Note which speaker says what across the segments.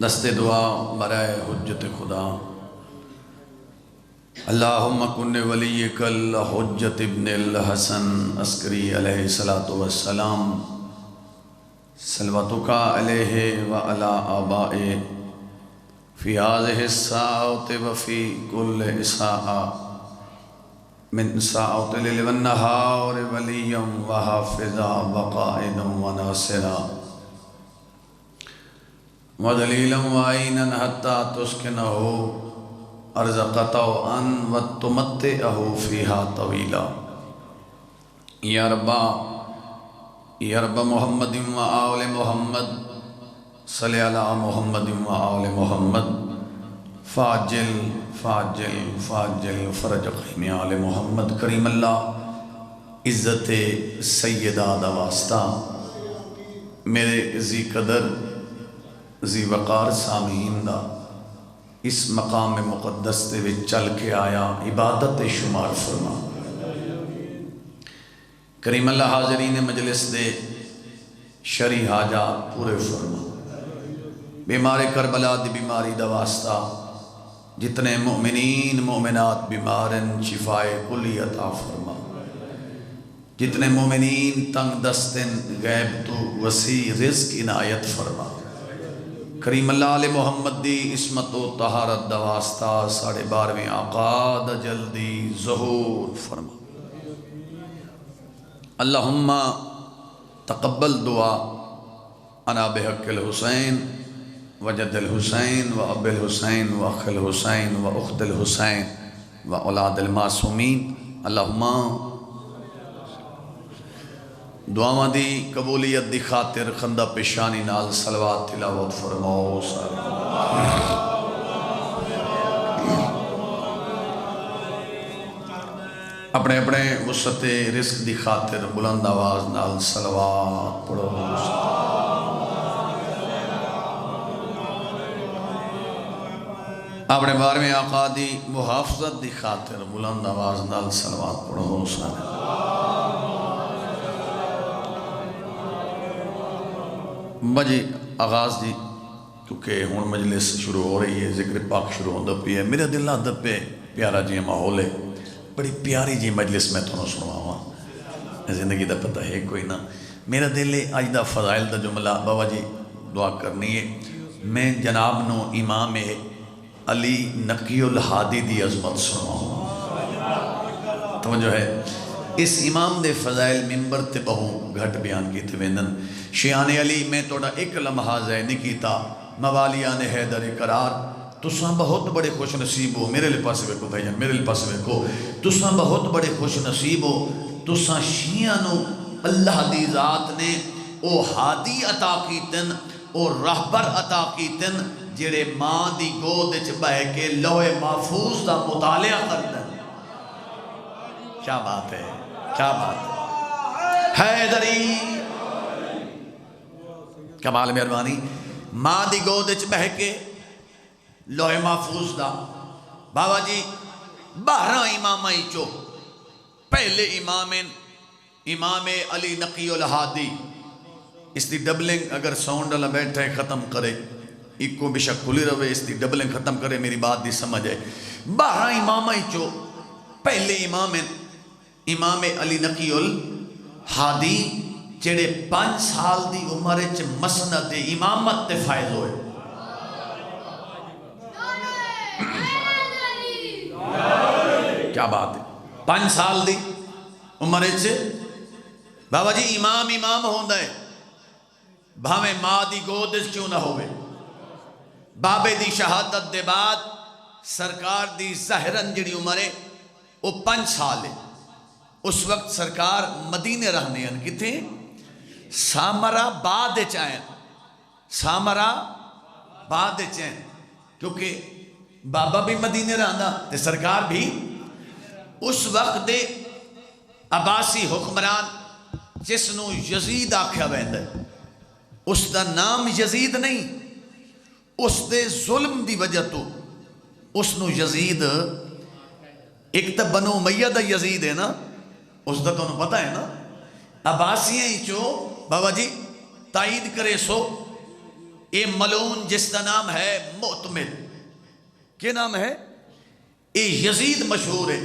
Speaker 1: دست دعا برائے حجت خدا اللہم کن ولیک الحجت ابن الحسن عسکری علیہ السلام صلواتک علیہ وعلا آبائے فی هذه الساعة وفی کل اساء من ساعة لیل والنہار ولیا وحافظا وقائدا وناصرا ودلیلا وعینا حتی تسکنہ ارض قطعا وتمتعہ فیہا طویلا یا رب محمد و آل محمد صلی علی محمد و آل محمد فاجل فاجل فاجل فرج قیم آل محمد کریم اللہ عزت سیدہ دا واسطہ میرے ذی قدر ذی وقار سامعین دا اس مقام مقدس دے وچ چل کے آیا عبادت شمار فرما کریم اللہ حاضرین مجلس دے شرعی حاجات پورے فرما بیمار کربلا دی بیماری دا واسطہ جتنے مومنین مومنات بیمارن شفائے کلی عطا فرما جتنے مومنین تنگ دستن غیب تو وسیع رزق عنایت فرما کریم اللہ علیہ محمد دی عصمت و طہارت دا واسطہ 12.5 آقا دا جلدی ظہور فرما اللہم تقبل دعا انا بحق الحسین وجد الحسین و اب الحسین و اخ الحسین و اخت الحسین و اولاد المعصومین اللہم دعا دی قبولیت دی خاطر خندہ پیشانی نال صلوات تلاوت فرماؤ اپنے اپنے وسعت رزق دی خاطر بلند آواز نال صلوات پڑھو اپنے 12ویں آقا دی محافظت دی خاطر بلند آواز نال صلوات پڑھو بجی آغاز جی کیونکہ ہون مجلس شروع ہو رہی ہے ذکر پاک شروع ہوندہ پی ہے میرے دل آدھا پہ پیارا جی ماحول ہے بڑی پیاری جی مجلس میں تو نہ سنوا ہوا زندگی دا پتہ ہے کوئی نہ میرا دل ہے آج دا فضائل دا جملہ بابا جی دعا کرنی ہے میں جناب نو امام علی نقی الہادی دی عظمت سنوا ہوا توجہ ہے اس امام دے فضائل ممبر تے بہوں گھٹ بیان کی تے ویندن شیعان علی میں توڑا ایک لمحہ زین کیتا موالیان حیدر قرار تساں بہت بڑے خوش نصیب ہو میرے لئے پاس ویکو بھائی جان میرے لئے پاس ویکو تساں بہت بڑے خوش نصیب ہو تساں شیعانو اللہ دی ذات نے او ہادی عطا کیتن او رہبر عطا کیتن جڑے ماں دی گود چ بہ کے لوح محفوظ دا مطالعہ کردن کیا بات ہے کیا بات ہے حیدری کمال مہربانی ماں دی گود چ بہ کے لوح محفوظ دا بابا جی 12 امامائی چو پہلے امام علی نقی الہادی اس دی ڈبلنگ اگر ساؤنڈ اللہ بیٹھے ختم کرے ایک کو بشک کھلی روے اس دی ڈبلنگ ختم کرے میری بات دی سمجھ ہے 12 امامائی چو پہلے امام علی نقی الہادی جڑے 5 سال دی عمر چ مسند امامت تے فائز ہوئے کیا بات ہے 5 سال دی عمر چ بابا جی امام ہوندہ ہے بھاویں ماں دی گودش کیوں نہ ہوئے بابے دی شہادت دے بعد سرکار دی ظاہرن جڑی عمر ہے وہ 5 سال ہے اس وقت سرکار مدینے رہنے ہیں کتنے سامرہ بعد چاہیں سامرہ بعد چاہیں کیونکہ بابا بھی مدینے رہنا تے سرکار بھی اس وقت دے عباسی حکمران جس نو یزید آکھیا ویندہ ہے اس دا نام یزید نہیں اس دے ظلم دی وجہ تو اس نو یزید ایک تا بنو امیہ دا یزید ہے نا اس دا تو انہوں پتہ ہے نا عباسیاں ہی چو بابا جی تائید کرے سو اے ملعون جس کا نام ہے معتمد، کیا نام ہے؟ اے یزید مشہور ہے،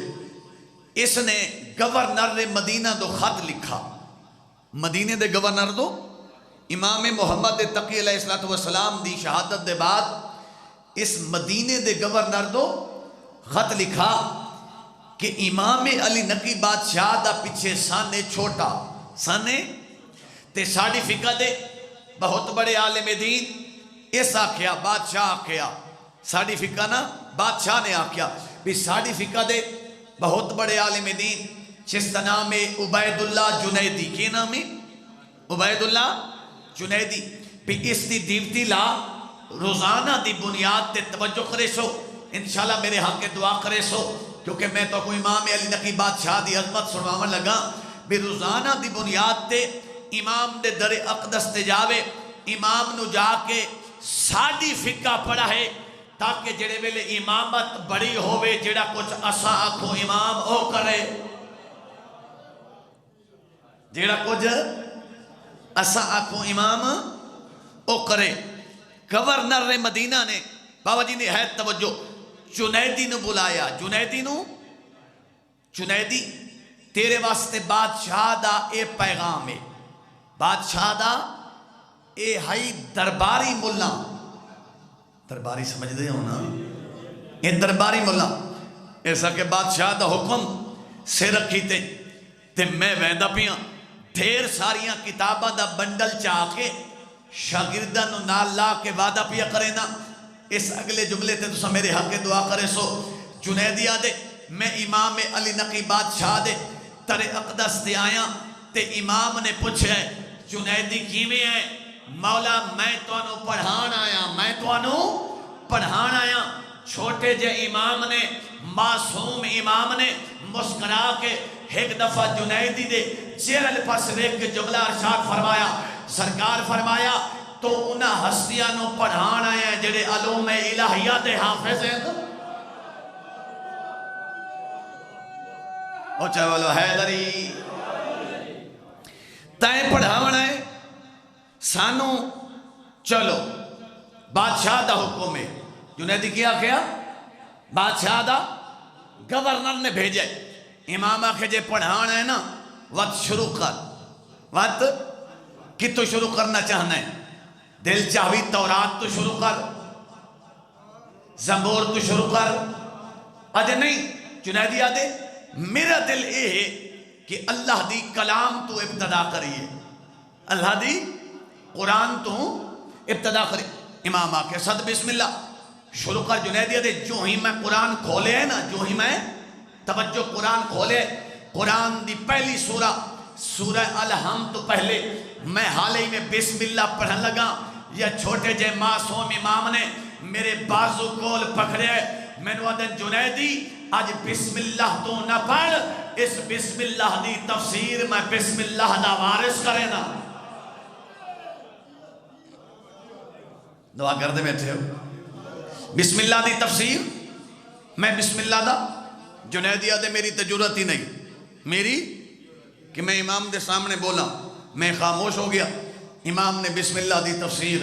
Speaker 1: اس نے گورنر مدینہ دو خط لکھا، مدینے دے گورنر دو امام محمد تقی علیہ السلام دی شہادت دے بعد اس مدینے دے گورنر دو خط لکھا کہ امام علی نقی بادشاہ دا پیچھے سانے چھوٹا سانے تے ساڑی فقہ دے بہت بڑے عالم دین اس آکھیا بادشاہ آکھیا ساڑی فقہ نا بادشاہ نے آکھیا بھی ساڑی فقہ دے بہت بڑے عالم دین جس کا نام ہے عبید اللہ جنیدی، کیا نام ہے؟ عبید اللہ جنیدی، بھی اس دی دیوتی لا روزانہ دی بنیاد تے توجہ کرے سو، انشاءاللہ میرے حق کے دعا کرے سو، کیونکہ میں تو کوئی امام علی نقی بادشاہ دی عظمت سنواون لگا بھی روزانہ دی بنیاد تے امام دے در اقدس تے جاوے، امام نو جا کے ساڑی فقہ پڑھا ہے تاکہ جڑے ویلے امامت بڑی ہوئے جڑا کچھ اسا آکھو امام او کرے، جڑا کچھ اسا آکھو امام او کرے۔ گورنر مدینہ نے بابا جی نے ہے توجہ جنیدی نو بلایا، جنیدی تیرے واسطے بادشاہ دا اے پیغام ہے، بادشاہ دا اے ہائی درباری ملا، درباری سمجھ دے ہو نا، اے درباری ملا ایسا کہ بادشاہ دا حکم سے رکھی تے میں ویندہ پیاں ڈھیر ساریاں کتابہ دا بنڈل چاہ کے شاگردہ نو نال لا کے وعدہ پیا کرے نا، اس اگلے جملے تے تو سا میرے حق کے دعا کرے سو جنیدی آدھے میں امام علی نقی بادشاہ دے تر اقدس تے آیا تے امام نے پوچھے جنیدی کیویں ہے؟ مولا میں تو انو پڑھان آیا، چھوٹے جے امام نے معصوم امام نے مسکرا کے ایک دفعہ جنیدی دے چہرے پاس دیکھ کے جملہ ارشاد فرمایا، سرکار فرمایا تو انہاں ہستیاں نو پڑھان آیا جڑے علوم الہیہ دے حافظ ہیں، او چاہے والو حیدری تائیں پڑھاون ہے سانو، چلو بادشاہ دا حکم ہے، جنیدی کیا بادشاہ دا گورنر نے بھیجے، امام آکھے جے پڑھان ہے نا وقت شروع کر، وقت کی تو شروع کرنا چاہنا ہے، دل چاہوی تورات تو شروع کر، زبور تو شروع کر، آدھے نہیں جنیدی آدھے میرا دل اے ہے کہ اللہ دی کلام تو ابتدا کریے، اللہ دی قرآن تو ابتدا کری، امام آکے صد بسم اللہ شروع کر، جنیدی آدھے جو ہی میں قرآن کھولے ہے نا، جو ہی میں توجہ قرآن کھولے، قرآن دی پہلی سورہ الحمد تو پہلے میں حال ہی میں بسم اللہ پڑھن لگا، یا چھوٹے جے معصوم امام نے میرے بازو کول پکڑے، میں نے آدھے جنیدی آج بسم اللہ تو نہ پڑھ، اس بسم اللہ دی تفسیر میں بسم اللہ دا وارث کرے نا، دعا کر دے بیٹھے ہو، بسم اللہ دی تفسیر میں بسم اللہ دا، جنیدی آدھے میری تجربت ہی نہیں میری کہ میں امام دے سامنے بولا، میں خاموش ہو گیا، امام نے بسم اللہ دی تفسیر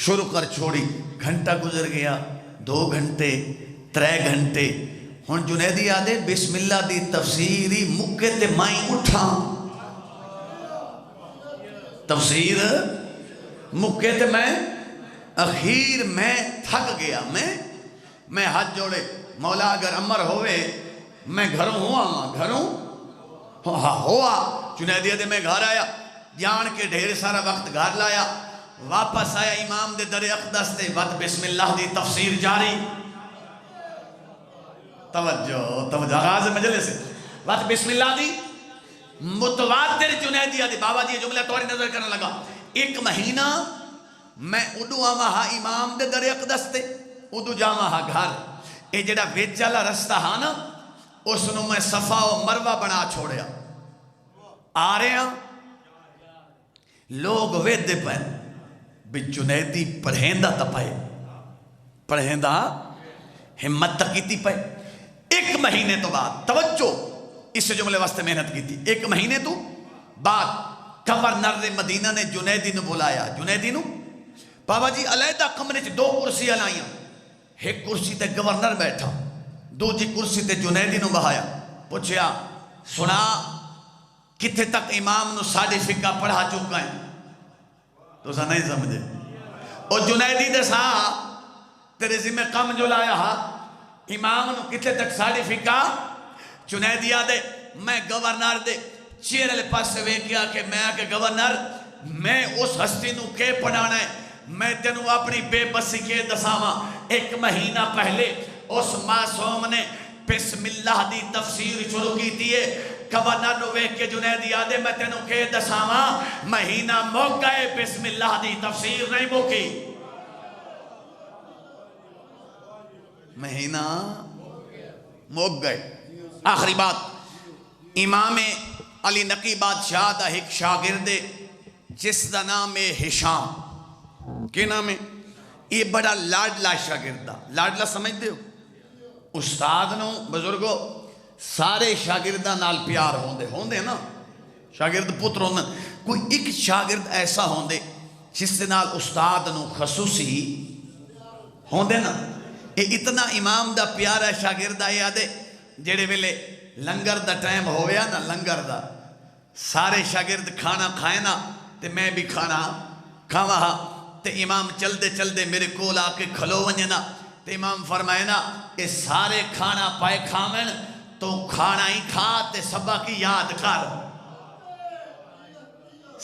Speaker 1: شروع کر چھوڑی، گھنٹہ گزر گیا، 2 گھنٹے 3 گھنٹے، ہن جنیدی آدھے بسم اللہ دی تفسیری مکے تے مائیں اٹھا، تفسیر مکے تے میں اخیر میں تھک گیا، میں ہاتھ جوڑے مولا اگر امر ہوئے میں گھروں ہوا، جنیدی آدھے میں گھر آیا، جان کے ڈھیر سارا وقت گھر لایا، واپس آیا امام دے در اقدس تے وقت بسم اللہ دی تفسیر جاری، توجہ آغاز مجلس سے وقت بسم اللہ دی متواتر، جنیدی آدھے بابا جی جملہ توڑی نظر کرنے لگا، 1 مہینہ میں اڈو آمہا امام دے در اقدس تے اڈو جامہا گھر، اے جڑا ویچالا رستہ ہاں نا اس نو میں صفا و مروہ بنا چھوڑیا، آ رہے ہیں لوگ وید دے پہ بھی جنیدی پڑھیندہ تپائے، پڑھیندہ ہمت تکیتی پہ، 1 مہینے تو بعد توجہ اس جملے واسطے محنت کی تھی، 1 مہینے تو بعد گورنر مدینہ نے جنیدی نو بلایا، جنیدی نو بابا جی علیحدہ کمرے چ دو کرسی لائیاں، ایک کرسی تے گورنر بیٹھا، دوجی کرسی تے جنیدی نو بہایا، پوچھیا سنا کتھے تک امام نو ساڑھے فقہ پڑھا چکا ہے؟ تو سا نہیں سمجھے، اور جنیدی دے سا تیرے ذمہ کم جو لایا ہا امام نو کتھے تک ساڑھے فقہ؟ جنیدی آدھے میں گورنر دے چیرے لے پاس سے ویکیا کہ میں آکے گورنر میں اس ہستی نو کے پڑھانا ہے، میں تینوں اپنی بے بسی کے دساواں، 1 مہینہ پہلے اس معصوم نے بسم اللہ دی تفسیر شروع کی تھی ہے، گورنر نو ویک کے جنیدی آدھے میں تینوں کے دساواں، مہینہ موک گئے بسم اللہ دی تفسیر نہیں موکی، مہینہ موک گئے۔ آخری بات، امام علی نقی بادشاہ دا ایک شاگرد جس دا نام ہے ہشام، کیا نام ہے؟ یہ بڑا لاڈلا شاگردہ، لاڈلا سمجھ دے ہو؟ استاد نو بزرگو سارے شاگردہ نال پیار ہوندے نا، شاگرد پتر ہوندے، کوئی ایک شاگرد ایسا ہوندے جس سے نال استاد نو خصوصی ہوندے نا، یہ اتنا امام دا پیارا شاگردہ یادے جڑے ویلے لنگر دا ٹائم ہویا نا، لنگر دا سارے شاگرد کھانا کھائے نا تے میں بھی کھانا کھاوا ہاں تے امام چل دے میرے کول آ کے کھلو ونجے نا تے امام فرمائے نا اے سارے کھانا پائے کھامن تو کھانا ہی کھا تے سبق یاد کر،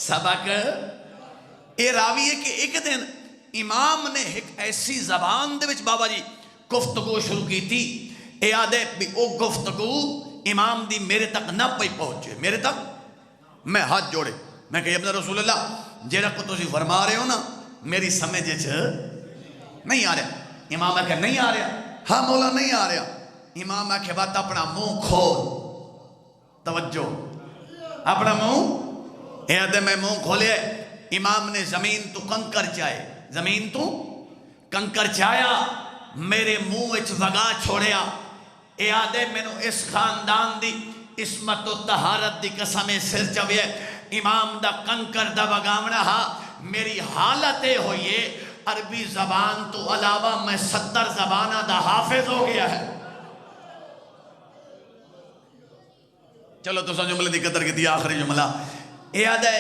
Speaker 1: سبق اے راوی ہے کہ ایک دن امام نے ایک ایسی زبان دے وچ بابا جی گفتگو شروع کی تھی، اے آدھے بھی او گفتگو امام دی میرے تک نہ پئی پہنچے، میرے تک میں ہاتھ جوڑے، میں کہ ابن رسول اللہ جیڑا کو تسی فرما رہے ہو نا میری سمجھے نہیں آ رہا، امام ہے کہ نہیں آ رہا، ہاں مولا نہیں آ رہا، امام ہے کہ بات اپنا منہ کھول، توجہ اپنا منہ، اے آدھے میں منہ کھولے، امام نے زمین تو کنکر چاہے، زمین تو کنکر چاہیا، میرے منہ اچھ وگا چھوڑیا، اے آدھے میں نو اس خاندان دی عصمت و طہارت دی قسم سر چوئے، امام دا کنکر دا وگامنا ہا، میری حالتیں ہوئیے عربی زبان تو علاوہ میں 70 زبانہ دا حافظ ہو گیا ہے۔ چلو تو سا جملے دی قدر کی تھی آخری جملہ، اے آدھے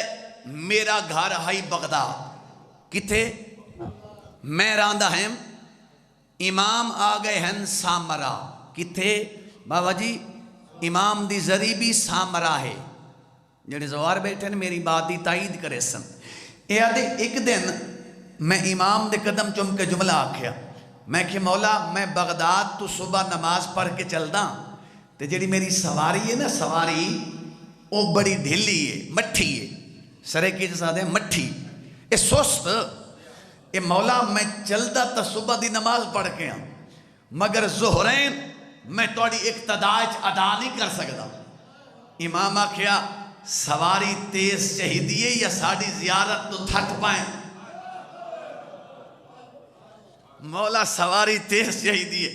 Speaker 1: میرا گھر ہائی بغداد، کتے میں راندہ ہم امام آگئے ہیں سامرا، کتے بابا جی امام دی ذریبی سامرا ہے، جڑے زوار بیٹھے ہیں میری بات دی تائید کرے سن، اے آدھے ایک دن میں امام دے قدم چم کے جملہ آکھیا، میں کہ مولا میں بغداد تو صبح نماز پڑھ کے چل دا، تے جڑی میری سواری ہے نا سواری وہ بڑی ڈھلی ہے، مٹھی ہے، سرے کی جسا دے مٹھی، اے سوست، اے مولا میں چلتا تا صبح دی نماز پڑھ کے ہاں، مگر ظہرین میں توڑی اقتداج ادا نہیں کر سکتا، امام آکھیا سواری تیز چاہیے یا ساڑی زیارت تو تھک پائیں، مولا سواری تیز چاہیے،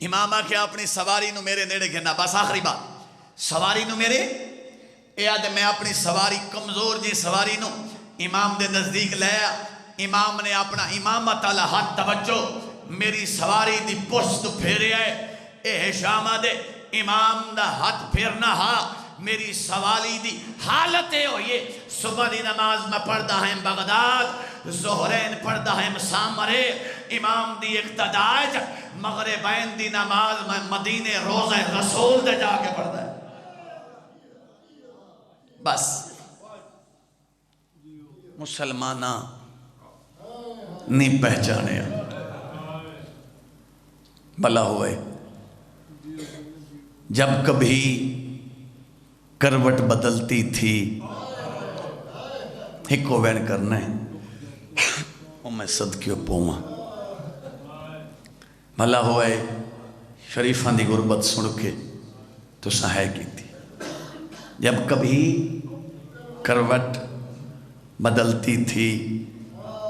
Speaker 1: امام آکھیا اپنی سواری نو میرے نیڑے گھنا، بس آخری بات سواری نو میرے، اے آدھے میں اپنی سواری کمزور جی سواری نو امام دے نزدیک لیا، امام نے اپنا امامت علی ہاتھ توجہ میری سواری دی پشت پھیرے آئے، اے ہشامہ دے امام دا ہاتھ پھیرنا ہا، میری سوالی دی حالتیں ہوئیے، صبح دی نماز میں پڑھدا ہیں بغداد، ظہرین پڑھدا ہیں سامرے، امام دی اقتداج، مغربین دی نماز میں مدینے روزہ رسول دے جا کے پڑھدا ہے، بس مسلمانہ نہیں پہچانے بھلا ہوئے، جب کبھی کروٹ بدلتی تھی ہکو وین کرنے وہ میں صدقیوں پوما، بھلا ہوئے شریفان دی غربت سن کے تو سہائے کی تھی، جب کبھی کروٹ بدلتی تھی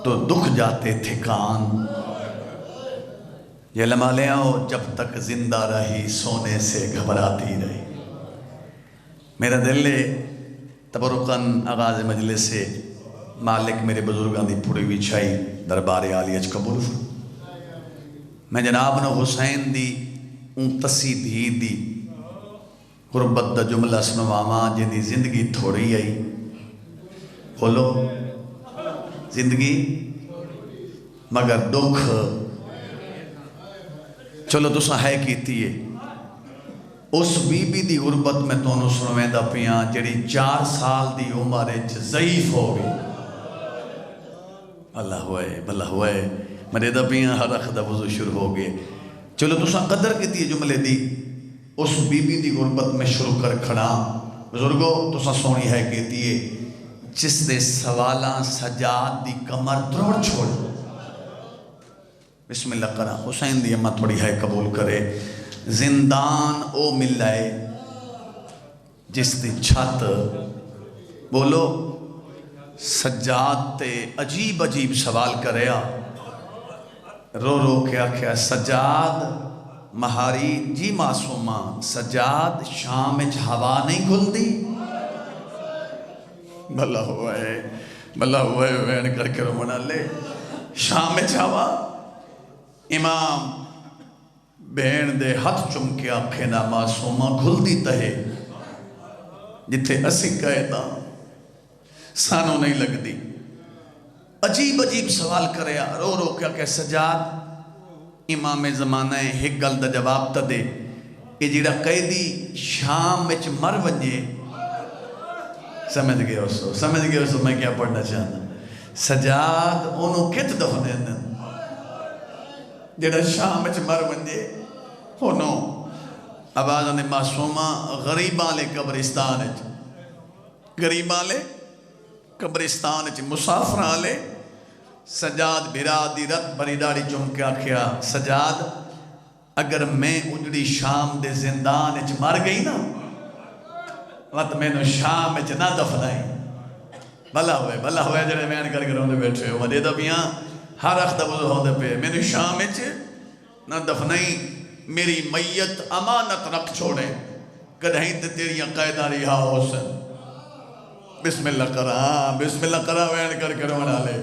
Speaker 1: تو دکھ جاتے تھے کان، یہ لمحہ لے آؤ جب تک زندہ رہی سونے سے گھبراتی رہی، میرا دل تبرکاً آغاز مجلس سے مالک میرے بزرگاں دی پھڑی بھی چھائی دربار عالی اچ قبول فرما۔ میں جناب نو حسین دی اون تسی دھی دی غربت دا جملہ سنواواں جن دی زندگی تھوڑی آئی، بولو زندگی مگر دکھ، چلو تساں ہے کیتی ہے۔ اس بی بی دی غربت میں تونوں سنویندہ پیاں جڑی 4 سال دی عمر وچ ضعیف ہو گئی۔ اللہ ہوئے بھلا ہوئے مرے دا پیاں ہر اخ دا وضو شروع ہو گئے۔ چلو تساں قدر کیتی ہے جملے دی، اس بی بی دی غربت میں شروع کر کھڑا بزرگو تساں سونی ہے کیتی ہے جس دے سوالاں سجاد دی کمر تروڑ چھوڑ۔ بسم اللہ کرا حسین دی امہ تھوڑی ہے قبول کرے۔ زندان او ملائے جس دی چھت، بولو سجاد تے عجیب عجیب سوال کریا، رو رو کے آکھیا سجاد مہاری جی معصومہ، سجاد شام اچ ہوا نہیں گھل دی؟ بھلا ہوئے وین کر کے رو منا لے شام اچ ہوا۔ امام بہن دے ہاتھ چم کے آکھے نا معصومہ گھل دی تہے جتھے اسی کہے تا سانو نہیں لگ دی۔ عجیب عجیب سوال کرے رو رو کیا کہ سجاد امام زمانہ ایک گل دا جواب تا دے کہ جیڑا قیدی شام وچ مر ونجے، سمجھ گئے ہو سو میں کیا پڑھنا چاہنا، سجاد انہوں کت دفنے دن جیڑا شام وچ مر ونجے انہوں آواز آنے معصومہ غریباں لے قبرستان اچ، غریباں لے قبرستان اچ مسافران لے۔ سجاد بھرا دی رت بری داڑی چم کے آکھیا سجاد اگر میں اجڑی شام دے زندان اچ مر گئی نا وقت میں نو شام اچ نہ دفنائی۔ بھلا ہوئے جڑے میں کر کے روندے بیٹھے ہو مدے دا بیاں ہر اخ دا وضو ہوندے پہ میں نو شام اچ نہ دفنائی، میری میت امانت رکھ چھوڑے کدھیں تے تیریاں قیدہ رہا ہو سن۔ بسم اللہ کرا وین کر کے رونا لے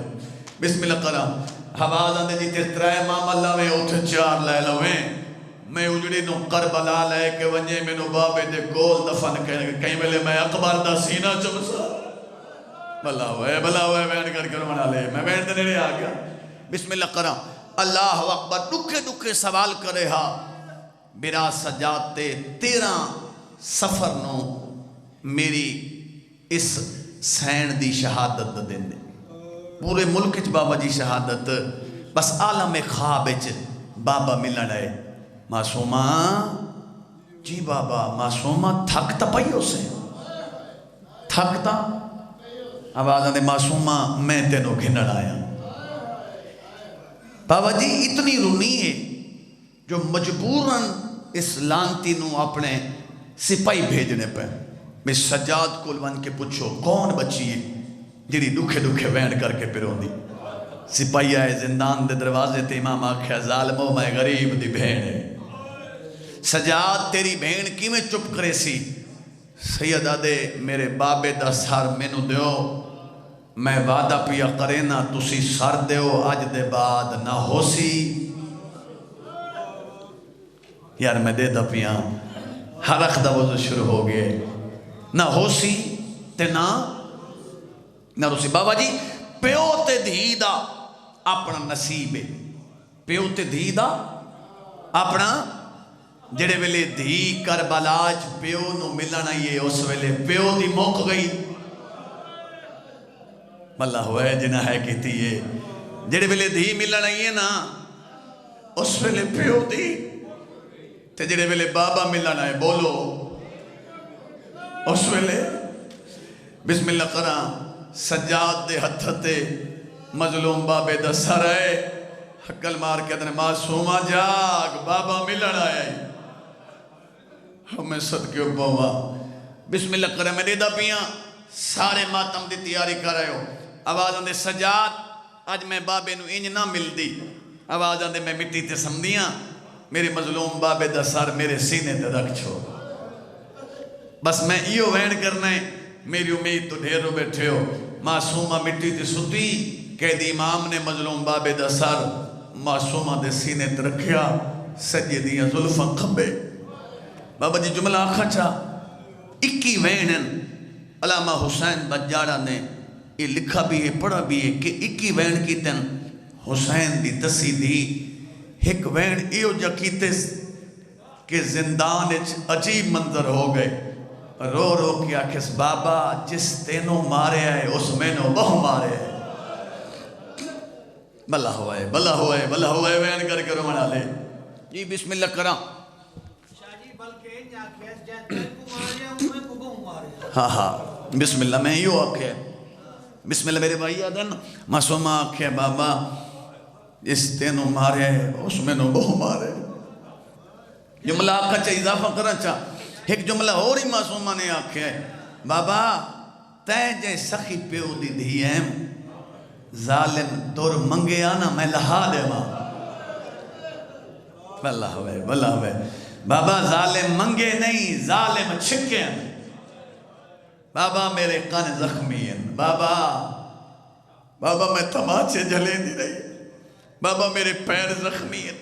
Speaker 1: بسم اللہ کرا حواز آندے جی تے ترائے مام اللہ میں اٹھ 4 لے لویں میں اجڑی نو کربلا لے کے ونجے میں نو بابے دے گول دفن کہیں ملے میں اکبر دا سینہ چمسا۔ بھلا ہوئے وین کر کے رونا لے میں وین تے نیڑے آ گیا۔ بسم اللہ کرا اللہ اکبر ڈکے سوال کرے ہا برا سجاد تے 13 سفر نو میری اس سین دی شہادت دن دے پورے ملک چ بابا جی شہادت بس عالم خواب چ بابا ملن آئے۔ معصومہ جی بابا معصومہ تھکتا پئی ہو سے تھکتا آواز آنے معصومہ میں تینوں گھنڑ آیا۔ بابا جی اتنی رونی ہے جو مجبوراً اس لانتی نو اپنے سپاہی بھیجنے پہ میں سجاد کو لون کے پوچھو کون بچی ہے جڑی ڈکھے وین کر کے پیروں دی۔ سپاہی آئے زندان دے دروازے تے امام آکھیا ظالمو میں غریب دی بہن ہے، سجاد تیری بہن کی میں چپ کرے سی؟ سیدہ دے میرے بابے دا سر مینو دیو میں وعدہ پیا کرے نا تسی سر دیو آج دے بعد نہ ہو سی۔ یار میں دے دا پیا ہر اخ دا وضو شروع ہو گئے نہ ہو سی تے نہ روسی۔ بابا جی پیو تے دھی دا اپنا نصیب ہے، پیو تے دھی دا اپنا جڑے ویلے دھی کربلاج پیو نو ملنا یہ اس ویلے پیو دی موک گئی۔ اللہ ہوئے جنہ ہے کہتی ہے جڑے ویلے دھی ملنا یہ نا اس ویلے پیو دی تے جڑے ویلے بابا ملنا ہے بولو اس ویلے۔ بسم اللہ کرا سجاد دے ہتھتے مظلوم بابے دا سر ہے حقل مار کے ادھنے معصومہ جاگ بابا ملن آئے ہمیں صدقے بابا۔ بسم اللہ کرا میں دیدہ پیاں سارے ماتم دی تیاری کر رہے ہو۔ آواز آندے سجاد آج میں بابے نو انج نہ مل دی، آواز آندے میں مٹی تے سمدیاں میرے مظلوم بابے دا سر میرے سینے تے رکھ چھو۔ بس میں ایو وین کرنا ہے میری امید تو ڈھیر رو بیٹھے ہو معصومہ مٹی تے ستی قید امام نے مظلوم بابے دا سر معصومہ دے سینے تے رکھیا سجے دیاں زلفاں کھبے بابا جی جملہ آخا چا 21 وینن علامہ حسین بجاڑا نے یہ لکھا بھی ہے پڑھا بھی ہے کہ 21 وین کی تن حسین دی تسی دی ایک وین ایو جا کیتے کہ زندان عجیب منظر ہو گئے رو رو کیا کس بابا جس تینوں مارے آئے اس میں نو بہو مارے آئے بلا ہوئے بلا ہوئے بلا ہوئے وین کر کے رومنا لے جی بسم اللہ کرام ہاں ہاں بسم اللہ میں یوں آکھے بسم اللہ میرے بھائی آدھن معصومہ آکھے بابا اس تینوں مارے اس میں نو بہو مارے جملہ آکھا چاہ اضافہ کرنا چاہ ایک جملہ اور ہی معصومہ نے آکھے بابا تے جے سخی پیو دی دھیم ظالم دور منگے آنا میں لہا دے ماں بلا ہوئے بلا ہوئے بابا ظالم منگے نہیں ظالم چھکے ہیں بابا میرے کان زخمی ہیں بابا میں تماچے جلے دی رہی بابا میرے پیر زخمی ہیں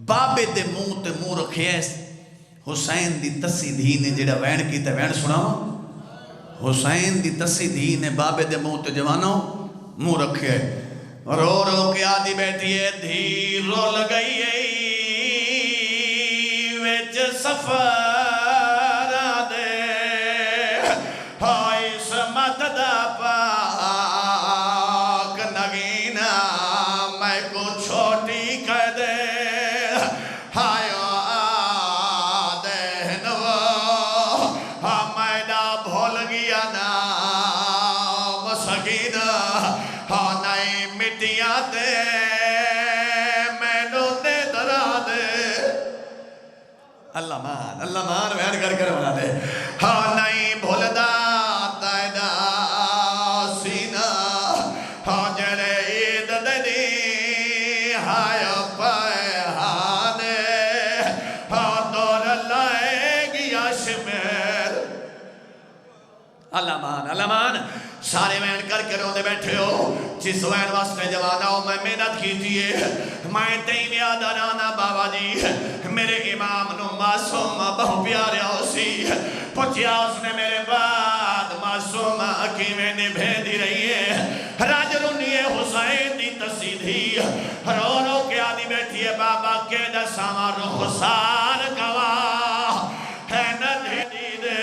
Speaker 1: بابے دے منہ تے منہ رکھے حسین دی تسی دھی نے جڑا وین کی تے وین سنا حسین دی تسی دھی نے بابے دے منہ تے جوانوں منہ رکھے رو رو کے آدھی بیٹھی ہے دھی رو لگئی ہے ویچ سفر دے ہائی سمت دا پاک نگینا میں کو چھوٹی کر دے ہائی آدھے نو میں نہ بھول گیا نا مسکینہ ہاں نئی مٹیاں دے اللہ مان وین کر کر بنا دے ہاں نہیں بھولدا تائدہ سینہ ہاں جڑے عید دنی ہائے پائے ہانے ہاں دور لائے گیا شمیر اللہ مان سارے وین کر کے روندے بیٹھے ہو جس وین واسطے جوانا ہو میں محنت کیجئے میں تین یاد آنا بابا جی میرے امام نو معصوم بہو پیارے ہو سی پچھیا اس نے میرے بعد معصوم کی میں نبھے دی رہی ہے راج رونی حسین دی تصیدھی رو رو کے آدھی بیٹھی ہے بابا کے دساما رو خسار گواہ ہے ندھی دی دے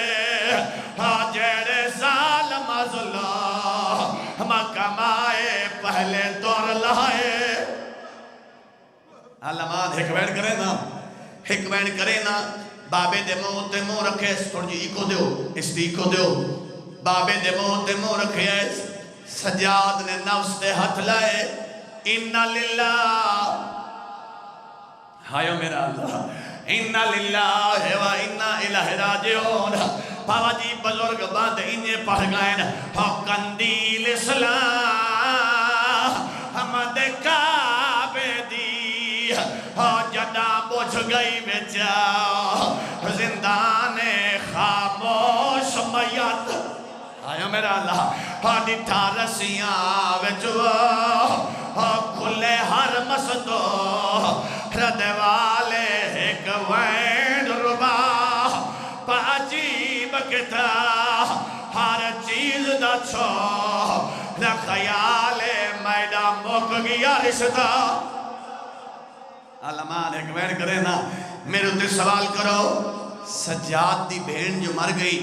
Speaker 1: جیڑے ظالم ظلم مکمائے پہلے دور لائے علمان ایک وین کرے نا بابے دے منہ تے منہ رکھے تھوڑی جی ایکو دیو اس دی ایکو دیو بابے دے منہ تے منہ رکھے سجاد نے نفس تے ہتھ لائے انہا للہ ہائیو میرا اللہ انہا للہ و انہا الہ راجعون بابا جی بزرگ باندھ انہیں پڑھ گئے کندیل اسلام حمد کعبے دی جدہ بجھ گئی بچا زندان خاموش میت آیا میرا اللہ ڈٹھا رسیاں وچوا کھلے ہر مسدو رد والے ایک وین ربا عجیب کتا ہر چیز دا چھو نہ خیال میڈا مک گیا رشتہ علمان ایک وین کرے نا میرے تے سوال کرو سجاد دی بہن جو مر گئی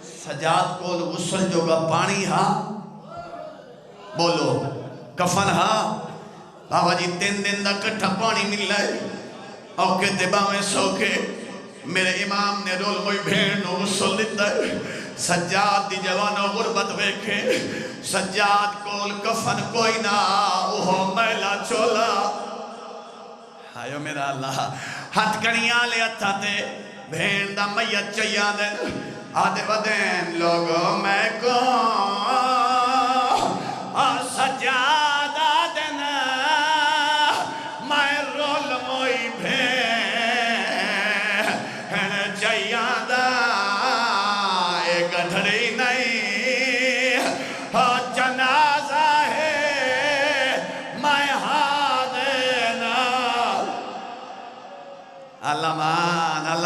Speaker 1: سجاد کو غسل جو گا پانی ہاں بولو کفن ہاں بابا جی 3 دن دا کٹھا پانی مل لائے اور کہتے باویں سوکے میرے امام نے رول موئی بھین نو غسل دیتا ہے سجاد دی جوانو غربت ویکھے سجاد کول کفن کوئی نہ وہ میلا چولا آئیو میرا اللہ ہاتھ کنیاں لے اتھا تے بھین دا میت چاہیاں دیں آدھے بدین لوگوں میں کون سجاد آدھن میں رول موئی بھین چاہیاں دا ایک گھڑی نہیں جنا اللہ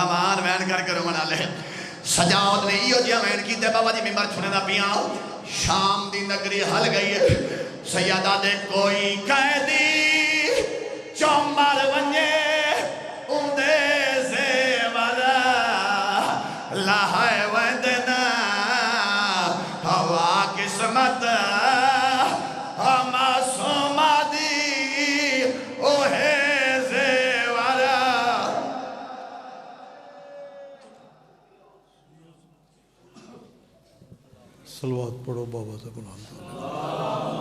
Speaker 1: مان وین کر کے رونا لے سجاوت نے ایو جیا وین کی تے بابا جی ممبر چھنے دا پیاں شام دی نگری حل گئی ہے سیدہ دے کوئی قیدی چومبر ونجے اندے زیور لہائے ویندنا ہوا قسمت معصوم دی اوہے زیور
Speaker 2: صلوات پڑھو بابا سے غلام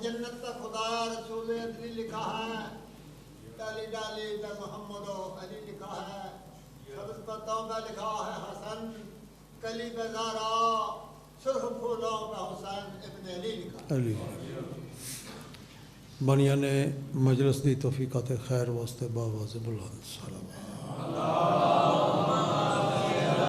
Speaker 3: جنت تا خدا رسول علی لکھا ہے ڈالی ڈالی تا محمد علی لکھا ہے سبز پتوں پہ لکھا ہے حسن کلی پہ زارا سرخ پھولوں پہ حسین ابن علی لکھا
Speaker 2: علی بنیان مجلس دی توفیقات خیر واسطے بابا سے بلند سلام